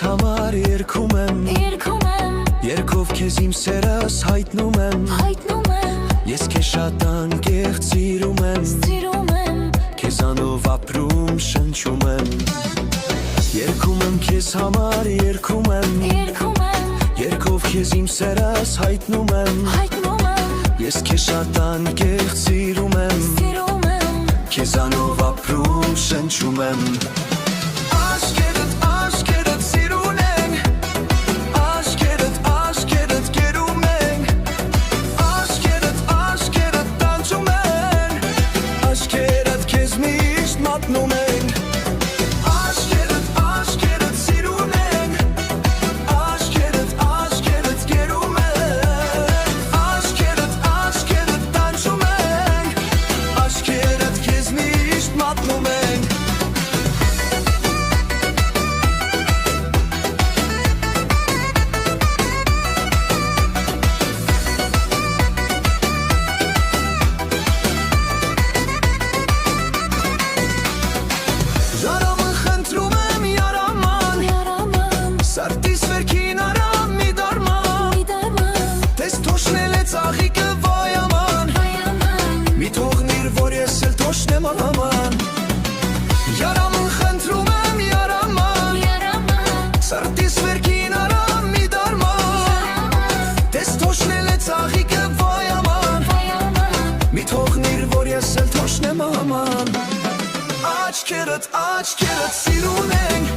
համար երգում եմ Երգով քեզ իմ սերս հայտնում եմ Ես քեզ շատ անկեղծ սիրում եմ Քեզանով ապրում շնչում եմ Երգում եմ քեզ համար երգում եմ Երգով քեզ իմ սերս հայտնում եմ Ես քեզ շատ անկեղծ սիրում եմ Քեզանով ապրում շնչում եմ Աշկերտ սիրուն ենք Աշկերտ գերում ենք Աշկերտ տանջում ենք Աշկերտ քեզ միշտ մատնում ենք Աշկերտ սիրուն ենք Աշկերտ գերում ենք Աշկերտ տանջում ենք Աշկերտ քեզ միշտ մատնում ենք Ժարամը խնդրում եմ յարաման Սարտիս վերքին արամ մի դարման Տես թոշնել է ծաղիկը վայաման Մի թողնիր, որ ես էլ թոշնեմ ալաման Յարամը խնդրում եմ յարաման Սարտիս վերքին արամ մի դարման Տես թոշնել է ծաղիկը վայաման Մի թողնիր, որ ես էլ թոշնեմ ալաման Աչքերդ սիրուն ենք